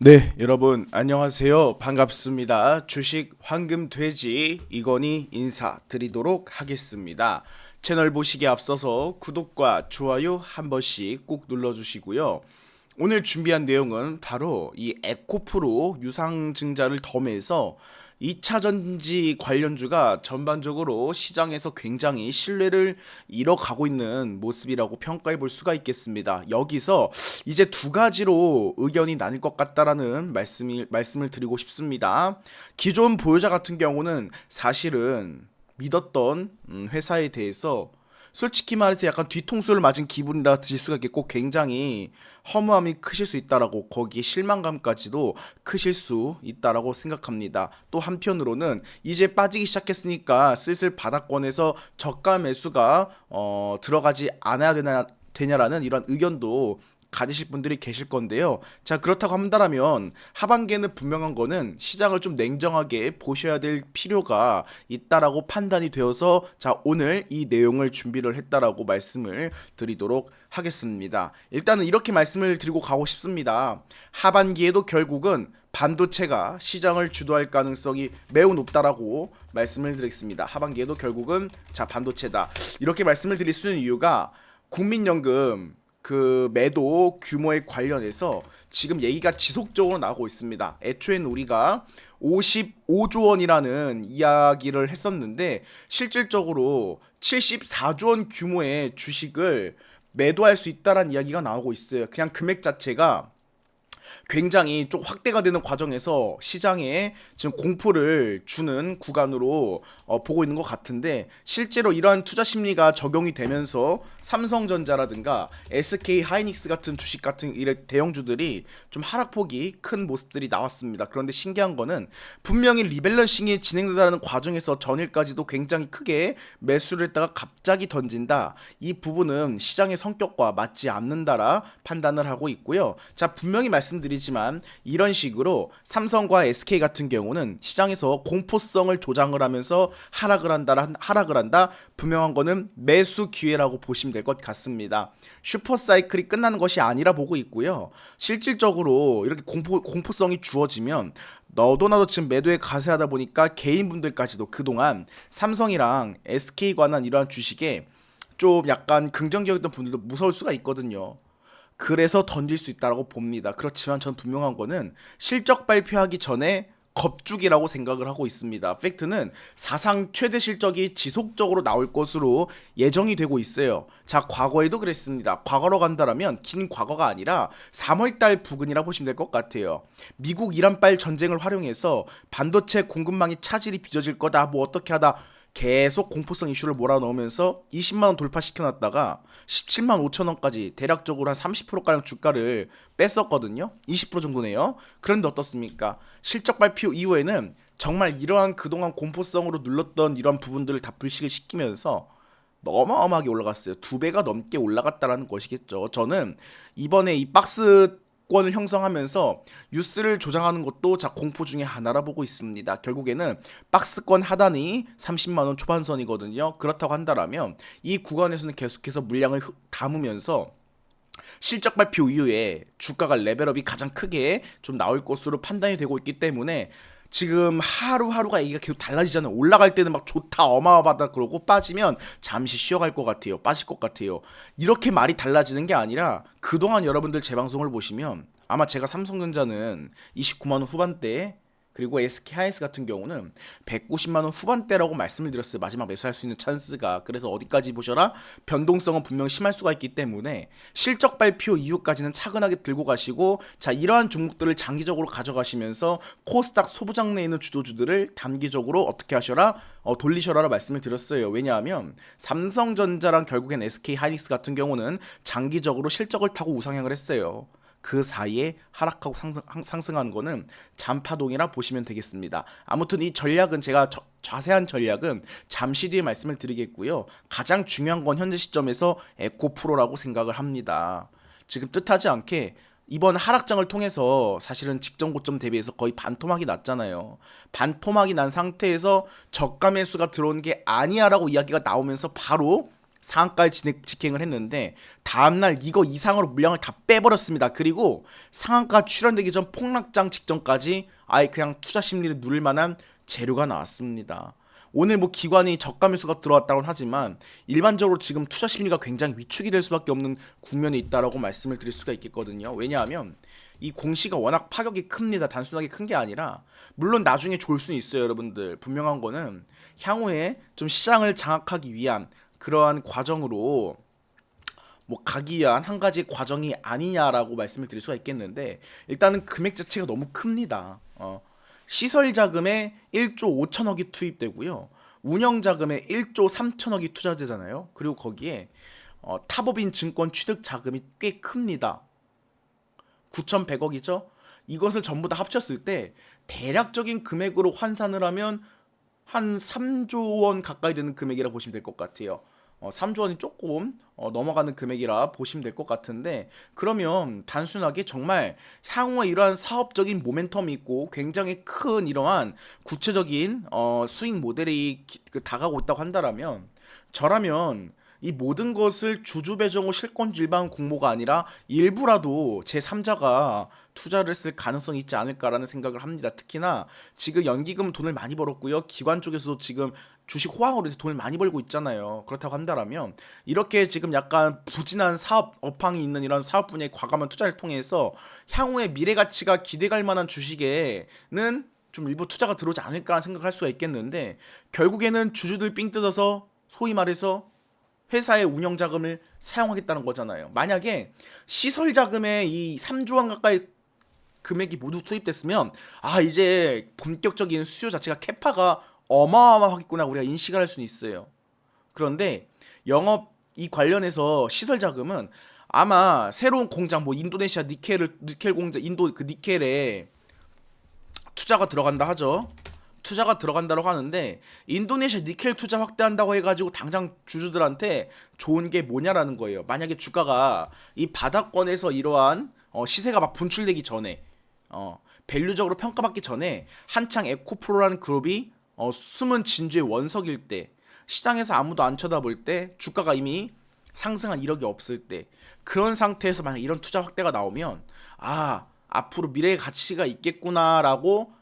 네, 여러분 안녕하세요. 반갑습니다. 주식 황금 돼지 이건희 인사드리도록 하겠습니다. 채널 보시기에 앞서서 구독과 좋아요 한 번씩 꼭 눌러주시고요. 오늘 준비한 내용은 바로 이 에코프로 유상증자를 덤에서 2차 전지 관련주가 전반적으로 시장에서 굉장히 신뢰를 잃어가고 있는 모습이라고 평가해 볼 수가 있겠습니다. 여기서 이제 두 가지로 의견이 나뉠 것 같다라는 말씀을 드리고 싶습니다. 기존 보유자 같은 경우는 사실은 믿었던 회사에 대해서 솔직히 말해서 약간 뒤통수를 맞은 기분이라 드실 수가 있겠고 굉장히 허무함이 크실 수 있다라고 거기에 실망감까지도 크실 수 있다라고 생각합니다. 또 한편으로는 이제 빠지기 시작했으니까 슬슬 바닥권에서 저가 매수가 들어가지 않아야 되냐라는 이런 의견도 가지실 분들이 계실 건데요. 자, 그렇다고 한다면 하반기에는 분명한 거는 시장을 좀 냉정하게 보셔야 될 필요가 있다라고 판단이 되어서 자, 오늘 이 내용을 준비를 했다라고 말씀을 드리도록 하겠습니다. 일단은 이렇게 말씀을 드리고 가고 싶습니다. 하반기에도 결국은 반도체가 시장을 주도할 가능성이 매우 높다라고 말씀을 드리겠습니다. 하반기에도 결국은 자, 반도체다. 이렇게 말씀을 드릴 수 있는 이유가 국민연금 그 매도 규모에 관련해서 지금 얘기가 지속적으로 나오고 있습니다. 애초에는 우리가 55조 원이라는 이야기를 했었는데 실질적으로 74조 원 규모의 주식을 매도할 수 있다라는 이야기가 나오고 있어요. 그냥 금액 자체가 굉장히 좀 확대가 되는 과정에서 시장에 지금 공포를 주는 구간으로 보고 있는 것 같은데 실제로 이러한 투자 심리가 적용이 되면서 삼성전자라든가 SK 하이닉스 같은 주식 같은 대형주들이 좀 하락폭이 큰 모습들이 나왔습니다. 그런데 신기한 거는 분명히 리밸런싱이 진행되다는 과정에서 전일까지도 굉장히 크게 매수를 했다가 갑자기 던진다. 이 부분은 시장의 성격과 맞지 않는다라 판단을 하고 있고요. 자, 분명히 말씀드리지만 이런 식으로 삼성과 SK 같은 경우는 시장에서 공포성을 조장을 하면서 하락을 한다. 분명한 거는 매수 기회라고 보시면 될 것 같습니다. 슈퍼사이클이 끝나는 것이 아니라 보고 있고요. 실질적으로 이렇게 공포성이 주어지면 너도 나도 지금 매도에 가세하다 보니까 개인분들까지도 그동안 삼성이랑 SK 관한 이러한 주식에 좀 약간 긍정적이었던 분들도 무서울 수가 있거든요. 그래서 던질 수 있다고 봅니다. 그렇지만 전 분명한 거는 실적 발표하기 전에 겁주기라고 생각을 하고 있습니다. 팩트는 사상 최대 실적이 지속적으로 나올 것으로 예정이 되고 있어요. 자, 과거에도 그랬습니다. 과거로 간다라면 긴 과거가 아니라 3월달 부근이라 보시면 될 것 같아요. 미국 이란발 전쟁을 활용해서 반도체 공급망이 차질이 빚어질 거다. 뭐 어떻게 하다 계속 공포성 이슈를 몰아넣으면서 20만원 돌파시켜놨다가 17만 5천원까지 대략적으로 한 30%가량 주가를 뺐었거든요. 20% 정도네요. 그런데 어떻습니까? 실적 발표 이후에는 정말 이러한 그동안 공포성으로 눌렀던 이런 부분들을 다 불식을 시키면서 어마어마하게 올라갔어요. 두 배가 넘게 올라갔다라는 것이겠죠. 저는 이번에 이 박스권을 형성하면서 뉴스를 조장하는 것도 자 공포 중에 하나라 보고 있습니다. 결국에는 박스권 하단이 30만 원 초반선이거든요. 그렇다고 한다면 이 구간에서는 계속해서 물량을 담으면서 실적 발표 이후에 주가가 레벨업이 가장 크게 좀 나올 것으로 판단이 되고 있기 때문에 지금 하루하루가 얘기가 계속 달라지잖아요. 올라갈 때는 막 좋다 어마어마하다 그러고 빠지면 잠시 쉬어갈 것 같아요. 빠질 것 같아요. 이렇게 말이 달라지는 게 아니라 그동안 여러분들 제 방송을 보시면 아마 제가 삼성전자는 29만 원 후반대 그리고 SK 하이닉스 같은 경우는 190만 원 후반대라고 말씀을 드렸어요. 마지막 매수할 수 있는 찬스가. 그래서 어디까지 보셔라? 변동성은 분명 심할 수가 있기 때문에 실적 발표 이후까지는 차근하게 들고 가시고 자, 이러한 종목들을 장기적으로 가져가시면서 코스닥 소부장 내에 있는 주도주들을 단기적으로 어떻게 하셔라? 돌리셔라라 말씀을 드렸어요. 왜냐하면 삼성전자랑 결국엔 SK 하이닉스 같은 경우는 장기적으로 실적을 타고 우상향을 했어요. 그 사이에 하락하고 상승하는 거는 잔파동이라 보시면 되겠습니다. 아무튼 이 전략은 제가 자세한 전략은 잠시 뒤에 말씀을 드리겠고요. 가장 중요한 건 현재 시점에서 에코프로라고 생각을 합니다. 지금 뜻하지 않게 이번 하락장을 통해서 사실은 직전 고점 대비해서 거의 반토막이 났잖아요. 반토막이 난 상태에서 저가 매수가 들어온 게 아니야라고 이야기가 나오면서 바로 상한가에 직행을 했는데 다음날 이거 이상으로 물량을 다 빼버렸습니다. 그리고 상한가 출현되기 전 폭락장 직전까지 아예 그냥 투자 심리를 누를 만한 재료가 나왔습니다. 오늘 뭐 기관이 저가 매수가 들어왔다고는 하지만 일반적으로 지금 투자 심리가 굉장히 위축이 될 수밖에 없는 국면이 있다라고 말씀을 드릴 수가 있겠거든요. 왜냐하면 이 공시가 워낙 파격이 큽니다. 단순하게 큰 게 아니라 물론 나중에 좋을 수는 있어요, 여러분들. 분명한 거는 향후에 좀 시장을 장악하기 위한 그러한 과정으로 뭐 가기 위한 한 가지 과정이 아니냐라고 말씀을 드릴 수가 있겠는데 일단은 금액 자체가 너무 큽니다. 시설 자금에 1조 5천억이 투입되고요. 운영 자금에 1조 3천억이 투자되잖아요. 그리고 거기에 탑업인 증권 취득 자금이 꽤 큽니다. 9,100억이죠. 이것을 전부 다 합쳤을 때 대략적인 금액으로 환산을 하면 한 3조 원 가까이 되는 금액이라 보시면 될 것 같아요. 3조 원이 조금 넘어가는 금액이라 보시면 될 것 같은데 그러면 단순하게 정말 향후에 이러한 사업적인 모멘텀이 있고 굉장히 큰 이러한 구체적인 수익 모델이 다가오고 있다고 한다라면 저라면 이 모든 것을 주주배정 후 실권질방 공모가 아니라 일부라도 제3자가 투자를 했을 가능성이 있지 않을까라는 생각을 합니다. 특히나 지금 연기금 돈을 많이 벌었고요. 기관 쪽에서도 지금 주식 호황으로 해서 돈을 많이 벌고 있잖아요. 그렇다고 한다라면 이렇게 지금 약간 부진한 사업 업황이 있는 이런 사업 분야의 과감한 투자를 통해서 향후에 미래 가치가 기대갈 만한 주식에는 좀 일부 투자가 들어오지 않을까 생각을 할 수가 있겠는데 결국에는 주주들 삥 뜯어서 소위 말해서 회사의 운영 자금을 사용하겠다는 거잖아요. 만약에 시설 자금에 이 3조 원 가까이 금액이 모두 투입됐으면 이제 본격적인 수요 자체가 캐파가 어마어마하겠구나 우리가 인식을 할 수는 있어요. 그런데 영업 이 관련해서 시설 자금은 아마 새로운 공장 뭐 인도네시아 니켈 공장 인도 그 니켈에 투자가 들어간다 하죠. 투자가 들어간다고 하는데 인도네시아 니켈 투자 확대한다고 해가지고 당장 주주들한테 좋은 게 뭐냐라는 거예요. 만약에 주가가 이 바닥권에서 이러한 시세가 막 분출되기 전에 밸류적으로 평가받기 전에 한창 에코프로라는 그룹이 숨은 진주의 원석일 때 시장에서 아무도 안 쳐다볼 때 주가가 이미 상승한 이력이 없을 때 그런 상태에서 만약 이런 투자 확대가 나오면 앞으로 미래의 가치가 있겠구나라고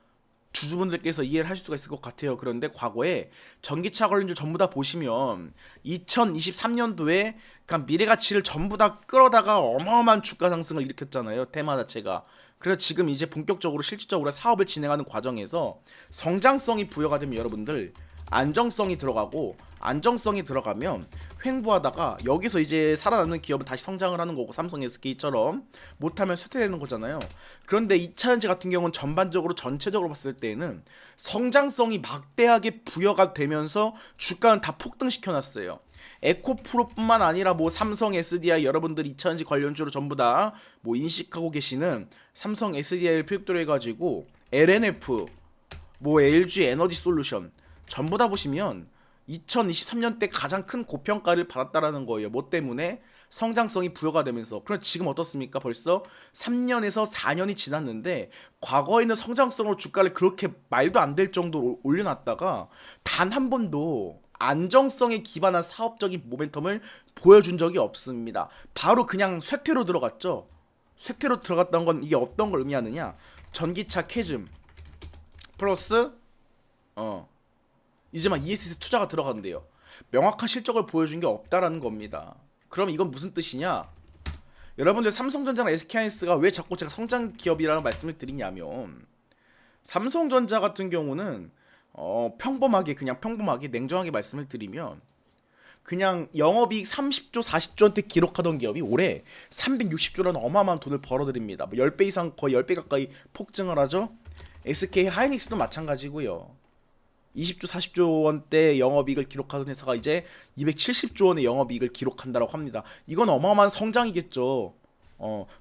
주주분들께서 이해를 하실 수가 있을 것 같아요. 그런데 과거에 전기차 관련주 전부 다 보시면 2023년도에 그냥 미래 가치를 전부 다 끌어다가 어마어마한 주가 상승을 일으켰잖아요. 테마 자체가. 그래서 지금 이제 본격적으로 실질적으로 사업을 진행하는 과정에서 성장성이 부여가 되면 여러분들 안정성이 들어가고 안정성이 들어가면 횡보하다가 여기서 이제 살아남는 기업은 다시 성장을 하는 거고 삼성 SK처럼 못하면 쇠퇴되는 거잖아요. 그런데 2차전지 같은 경우는 전반적으로 전체적으로 봤을 때는 성장성이 막대하게 부여가 되면서 주가는 다 폭등시켜놨어요. 에코프로뿐만 아니라 뭐 삼성 SDI 여러분들 2차전지 관련주로 전부 다 뭐 인식하고 계시는 삼성 SDI를 필두로 해가지고 LNF 뭐 LG 에너지 솔루션 전부 다 보시면 2023년 때 가장 큰 고평가를 받았다라는 거예요. 뭐 때문에? 성장성이 부여가 되면서. 그럼 지금 어떻습니까? 벌써 3년에서 4년이 지났는데 과거에는 성장성으로 주가를 그렇게 말도 안 될 정도로 올려놨다가 단 한 번도 안정성에 기반한 사업적인 모멘텀을 보여준 적이 없습니다. 바로 그냥 쇠퇴로 들어갔죠. 쇠퇴로 들어갔던 건 이게 어떤 걸 의미하느냐? 전기차 캐즘 플러스 이제 막 ESS 투자가 들어간대요. 명확한 실적을 보여준 게 없다라는 겁니다. 그럼 이건 무슨 뜻이냐? 여러분들 삼성전자나 SK하이닉스가 왜 자꾸 제가 성장 기업이라는 말씀을 드리냐면 삼성전자 같은 경우는 평범하게 냉정하게 말씀을 드리면 그냥 영업이익 30조 40조한테 기록하던 기업이 올해 360조라는 어마어마한 돈을 벌어들입니다. 뭐 10배 이상 거의 10배 가까이 폭증을 하죠. SK 하이닉스도 마찬가지고요. 20조 40조 원대 영업이익을 기록하던 회사가 이제 270조 원의 영업이익을 기록한다고 합니다. 이건 어마어마한 성장이겠죠.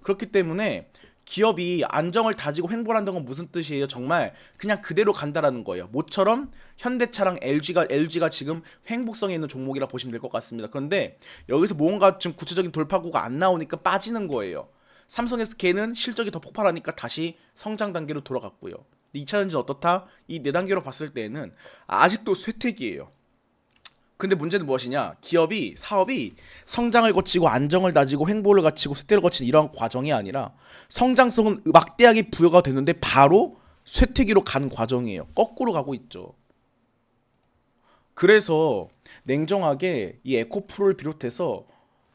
그렇기 때문에 기업이 안정을 다지고 횡보를 한다는 건 무슨 뜻이에요? 정말 그냥 그대로 간다라는 거예요. 모처럼 현대차랑 LG가 지금 횡보성에 있는 종목이라 보시면 될 것 같습니다. 그런데 여기서 뭔가 좀 구체적인 돌파구가 안 나오니까 빠지는 거예요. 삼성 SK는 실적이 더 폭발하니까 다시 성장 단계로 돌아갔고요. 2차전지는 어떻다? 이 4단계로 봤을 때는 아직도 쇠퇴기예요. 근데 문제는 무엇이냐? 기업이 사업이 성장을 거치고 안정을 다지고 횡보를 거치고 쇠퇴를 거치는 이러한 과정이 아니라 성장성은 막대하게 부여가 되는데 바로 쇠퇴기로 가는 과정이에요. 거꾸로 가고 있죠. 그래서 냉정하게 이 에코프로를 비롯해서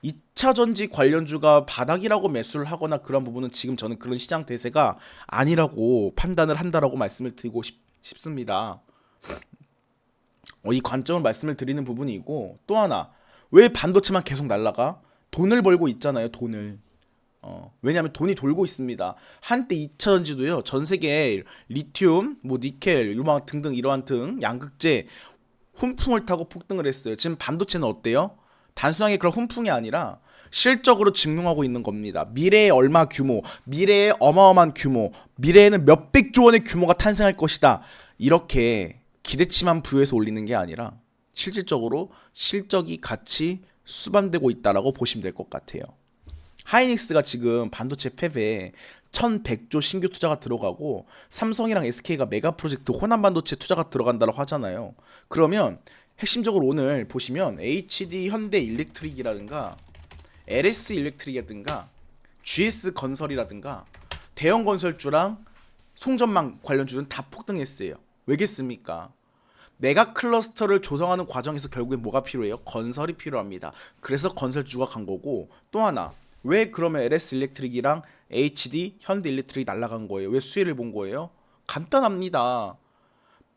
2차 전지 관련주가 바닥이라고 매수를 하거나 그런 부분은 지금 저는 그런 시장 대세가 아니라고 판단을 한다라고 말씀을 드리고 싶습니다. 이 관점을 말씀을 드리는 부분이고, 또 하나, 왜 반도체만 계속 날라가? 돈을 벌고 있잖아요, 돈을. 왜냐하면 돈이 돌고 있습니다. 한때 2차 전지도요, 전 세계 리튬, 뭐 니켈, 이러한 등등 이러한 등 양극재 훈풍을 타고 폭등을 했어요. 지금 반도체는 어때요? 단순하게 그런 훈풍이 아니라 실적으로 증명하고 있는 겁니다. 미래에 얼마 규모, 미래에 어마어마한 규모, 미래에는 몇백조 원의 규모가 탄생할 것이다. 이렇게 기대치만 부여해서 올리는 게 아니라 실질적으로 실적이 같이 수반되고 있다라고 보시면 될 것 같아요. 하이닉스가 지금 반도체 팹에 1100조 신규 투자가 들어가고 삼성이랑 SK가 메가 프로젝트 호남 반도체 투자가 들어간다고 하잖아요. 그러면 핵심적으로 오늘 보시면 HD 현대 일렉트릭이라든가 LS 일렉트릭이라든가 GS 건설이라든가 대형 건설주랑 송전망 관련주는 다 폭등했어요. 왜겠습니까? 메가 클러스터를 조성하는 과정에서 결국엔 뭐가 필요해요? 건설이 필요합니다. 그래서 건설주가 간 거고, 또 하나, 왜 그러면 LS 일렉트릭이랑 HD 현대 일렉트릭이 날아간 거예요? 왜 수혜를 본 거예요? 간단합니다.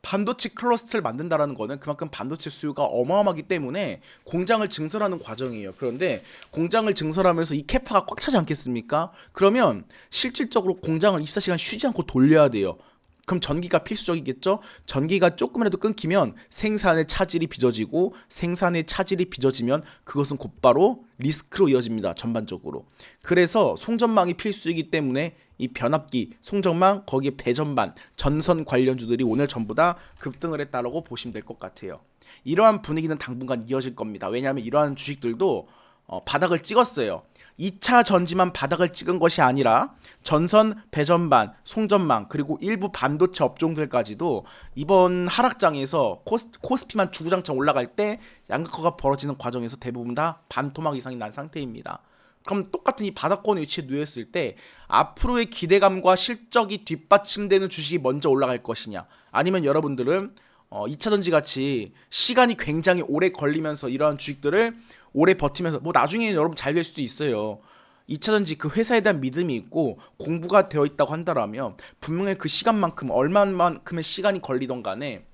반도체 클러스터를 만든다라는 거는 그만큼 반도체 수요가 어마어마하기 때문에 공장을 증설하는 과정이에요. 그런데 공장을 증설하면서 이 캐파가 꽉 차지 않겠습니까? 그러면 실질적으로 공장을 24시간 쉬지 않고 돌려야 돼요. 그럼 전기가 필수적이겠죠? 전기가 조금이라도 끊기면 생산의 차질이 빚어지고, 생산의 차질이 빚어지면 그것은 곧바로 리스크로 이어집니다. 전반적으로. 그래서 송전망이 필수이기 때문에 이 변압기, 송전망, 거기에 배전반, 전선 관련주들이 오늘 전부 다 급등을 했다라고 보시면 될 것 같아요. 이러한 분위기는 당분간 이어질 겁니다. 왜냐하면 이러한 주식들도 바닥을 찍었어요. 2차 전지만 바닥을 찍은 것이 아니라 전선, 배전반, 송전망, 그리고 일부 반도체 업종들까지도 이번 하락장에서 코스피만 주구장창 올라갈 때 양극화가 벌어지는 과정에서 대부분 다 반토막 이상이 난 상태입니다. 그럼 똑같은 이 바닥권 위치에 놓였을 때 앞으로의 기대감과 실적이 뒷받침되는 주식이 먼저 올라갈 것이냐, 아니면 여러분들은 2차 전지 같이 시간이 굉장히 오래 걸리면서 이러한 주식들을 오래 버티면서 뭐 나중에는 여러분 잘 될 수도 있어요. 2차 전지 그 회사에 대한 믿음이 있고 공부가 되어 있다고 한다라면 분명히 그 시간만큼 얼마만큼의 시간이 걸리던 간에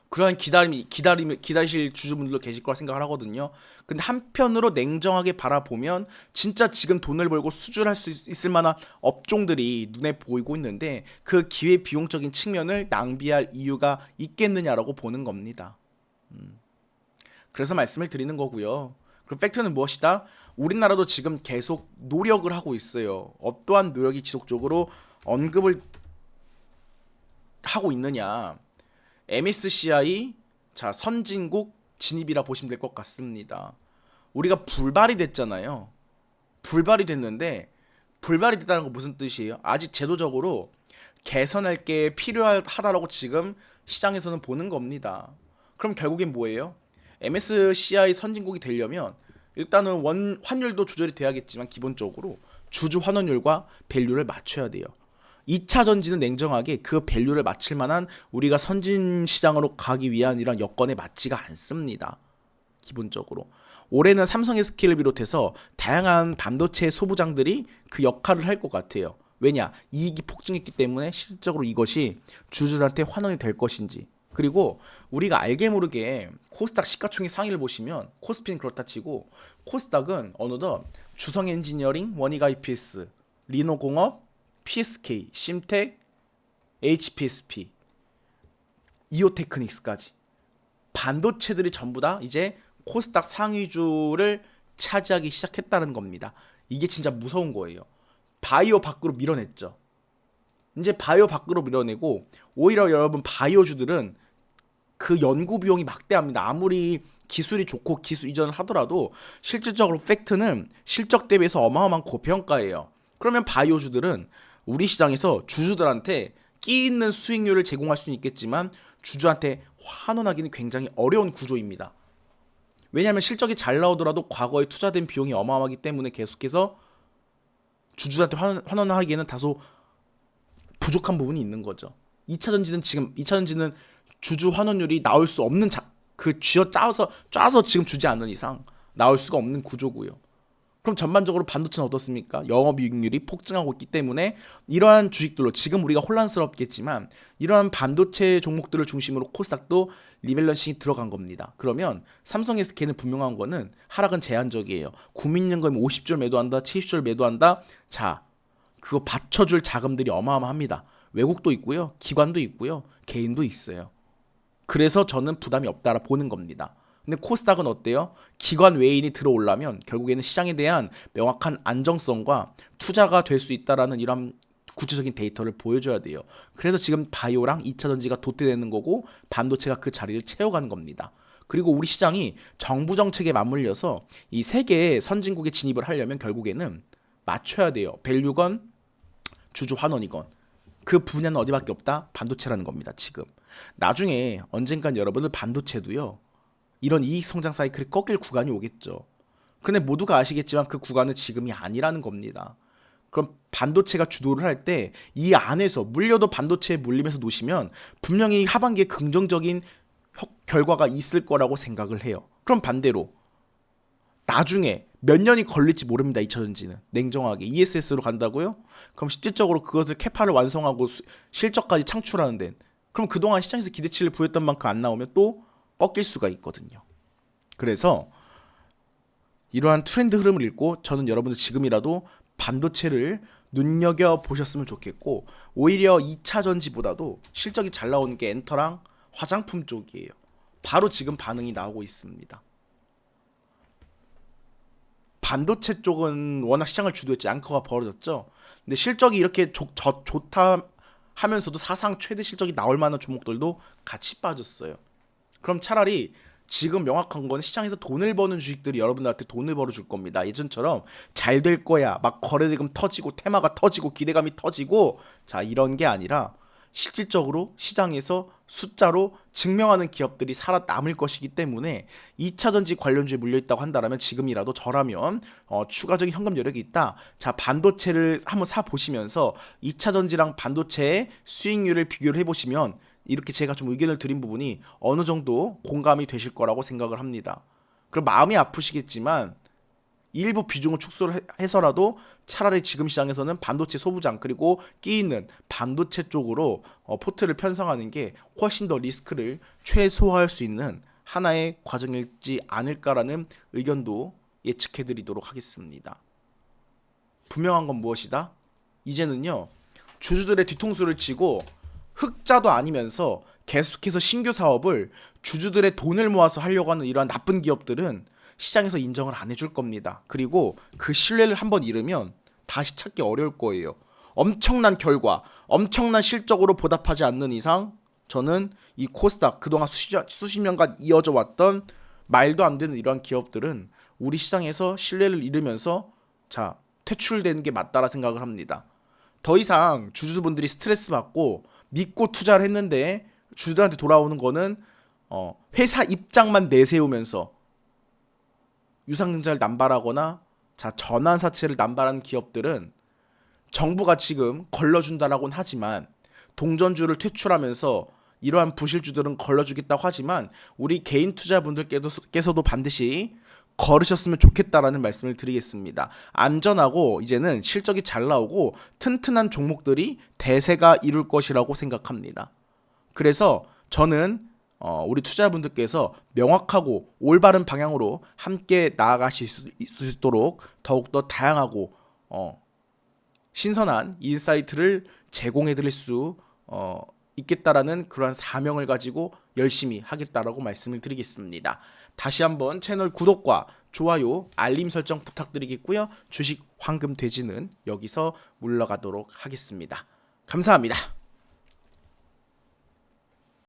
그러한 기다리실 주주분들도 계실 거라 생각을 하거든요. 근데 한편으로 냉정하게 바라보면 진짜 지금 돈을 벌고 수주할 수 있을 만한 업종들이 눈에 보이고 있는데 그 기회 비용적인 측면을 낭비할 이유가 있겠느냐라고 보는 겁니다. 그래서 말씀을 드리는 거고요. 그럼 팩트는 무엇이다? 우리나라도 지금 계속 노력을 하고 있어요. 어떠한 노력이 지속적으로 언급을 하고 있느냐? MSCI 자 선진국 진입이라 보시면 될 것 같습니다. 우리가 불발이 됐잖아요. 불발이 됐는데 불발이 됐다는 건 무슨 뜻이에요? 아직 제도적으로 개선할 게 필요하다라고 지금 시장에서는 보는 겁니다. 그럼 결국엔 뭐예요? MSCI 선진국이 되려면 일단은 환율도 조절이 돼야겠지만 기본적으로 주주 환원율과 밸류를 맞춰야 돼요. 2차 전지는 냉정하게 그 밸류를 맞출 만한 우리가 선진 시장으로 가기 위한 이런 여건에 맞지가 않습니다. 기본적으로. 올해는 삼성 SK를 비롯해서 다양한 반도체 소부장들이 그 역할을 할 것 같아요. 왜냐? 이익이 폭증했기 때문에 실질적으로 이것이 주주들한테 환원이 될 것인지. 그리고 우리가 알게 모르게 코스닥 시가총액 상위를 보시면 코스피는 그렇다 치고 코스닥은 어느덧 주성 엔지니어링, 원익 IPS, 리노공업, PSK, 심텍, HPSP, 이오테크닉스까지 반도체들이 전부 다 이제 코스닥 상위주를 차지하기 시작했다는 겁니다. 이게 진짜 무서운 거예요. 바이오 밖으로 밀어냈죠. 이제 바이오 밖으로 밀어내고 오히려 여러분 바이오주들은 그 연구 비용이 막대합니다. 아무리 기술이 좋고 기술 이전을 하더라도 실질적으로 팩트는 실적 대비해서 어마어마한 고평가예요. 그러면 바이오주들은 우리 시장에서 주주들한테 끼 있는 수익률을 제공할 수는 있겠지만 주주한테 환원하기는 굉장히 어려운 구조입니다. 왜냐하면 실적이 잘 나오더라도 과거에 투자된 비용이 어마어마하기 때문에 계속해서 주주들한테 환원하기에는 다소 부족한 부분이 있는 거죠. 2차전지는 주주 환원율이 나올 수 없는 쥐어 짜서 지금 주지 않는 이상 나올 수가 없는 구조고요. 그럼 전반적으로 반도체는 어떻습니까? 영업이익률이 폭증하고 있기 때문에 이러한 주식들로 지금 우리가 혼란스럽겠지만 이러한 반도체 종목들을 중심으로 코스닥도 리밸런싱이 들어간 겁니다. 그러면 삼성 SK는 분명한 거는 하락은 제한적이에요. 국민연금이 50조를 매도한다, 70조를 매도한다. 자, 그거 받쳐줄 자금들이 어마어마합니다. 외국도 있고요, 기관도 있고요, 개인도 있어요. 그래서 저는 부담이 없다라 보는 겁니다. 근데 코스닥은 어때요? 기관 외인이 들어오려면 결국에는 시장에 대한 명확한 안정성과 투자가 될 수 있다라는 이런 구체적인 데이터를 보여줘야 돼요. 그래서 지금 바이오랑 2차전지가 돛대되는 거고 반도체가 그 자리를 채워가는 겁니다. 그리고 우리 시장이 정부 정책에 맞물려서 이 세계의 선진국에 진입을 하려면 결국에는 맞춰야 돼요. 밸류건 주주 환원이건. 그 분야는 어디밖에 없다? 반도체라는 겁니다. 지금. 나중에 언젠간 여러분들 반도체도요. 이런 이익 성장 사이클이 꺾일 구간이 오겠죠. 근데 모두가 아시겠지만 그 구간은 지금이 아니라는 겁니다. 그럼 반도체가 주도를 할 때 이 안에서 물려도 반도체에 물리면서 놓으시면 분명히 하반기에 긍정적인 결과가 있을 거라고 생각을 해요. 그럼 반대로 나중에 몇 년이 걸릴지 모릅니다. 2차전지는 냉정하게 ESS로 간다고요? 그럼 실질적으로 그것을 캐파를 완성하고 실적까지 창출하는 데는 그럼 그동안 시장에서 기대치를 보였던 만큼 안 나오면 또 꺾일 수가 있거든요. 그래서 이러한 트렌드 흐름을 읽고 저는 여러분들 지금이라도 반도체를 눈여겨보셨으면 좋겠고 오히려 2차전지보다도 실적이 잘 나오는 게 엔터랑 화장품 쪽이에요. 바로 지금 반응이 나오고 있습니다. 반도체 쪽은 워낙 시장을 주도했지 앙커가 벌어졌죠. 근데 실적이 이렇게 좋다 하면서도 사상 최대 실적이 나올 만한 종목들도 같이 빠졌어요. 그럼 차라리 지금 명확한 건 시장에서 돈을 버는 주식들이 여러분들한테 돈을 벌어줄 겁니다. 예전처럼 잘 될 거야 막 거래대금 터지고 테마가 터지고 기대감이 터지고 자 이런 게 아니라 실질적으로 시장에서 숫자로 증명하는 기업들이 살아남을 것이기 때문에 2차전지 관련주에 물려있다고 한다면 지금이라도 저라면 추가적인 현금 여력이 있다. 자 반도체를 한번 사보시면서 2차전지랑 반도체의 수익률을 비교를 해보시면 이렇게 제가 좀 의견을 드린 부분이 어느 정도 공감이 되실 거라고 생각을 합니다. 그럼 마음이 아프시겠지만 일부 비중을 축소를 해서라도 차라리 지금 시장에서는 반도체 소부장 그리고 끼있는 반도체 쪽으로 포트를 편성하는 게 훨씬 더 리스크를 최소화할 수 있는 하나의 과정이지 않을까라는 의견도 예측해드리도록 하겠습니다. 분명한 건 무엇이다? 이제는요 주주들의 뒤통수를 치고 흑자도 아니면서 계속해서 신규 사업을 주주들의 돈을 모아서 하려고 하는 이러한 나쁜 기업들은 시장에서 인정을 안 해줄 겁니다. 그리고 그 신뢰를 한번 잃으면 다시 찾기 어려울 거예요. 엄청난 결과, 엄청난 실적으로 보답하지 않는 이상 저는 이 코스닥 그동안 수십 년간 이어져 왔던 말도 안 되는 이러한 기업들은 우리 시장에서 신뢰를 잃으면서 자 퇴출되는 게 맞다라 생각을 합니다. 더 이상 주주분들이 스트레스 받고 믿고 투자를 했는데 주주들한테 돌아오는 거는 회사 입장만 내세우면서 유상증자를 남발하거나 자 전환사채를 남발하는 기업들은 정부가 지금 걸러준다라고는 하지만 동전주를 퇴출하면서 이러한 부실주들은 걸러주겠다고 하지만 우리 개인 투자분들께서도 반드시 걸으셨으면 좋겠다라는 말씀을 드리겠습니다. 안전하고 이제는 실적이 잘 나오고 튼튼한 종목들이 대세가 이룰 것이라고 생각합니다. 그래서 저는 우리 투자분들께서 명확하고 올바른 방향으로 함께 나아가실 수 있도록 더욱더 다양하고 신선한 인사이트를 제공해 드릴 수 있겠다라는 그러한 사명을 가지고 열심히 하겠다라고 말씀을 드리겠습니다. 다시 한번 채널 구독과 좋아요, 알림 설정 부탁드리겠고요. 주식 황금 돼지는 여기서 물러가도록 하겠습니다. 감사합니다.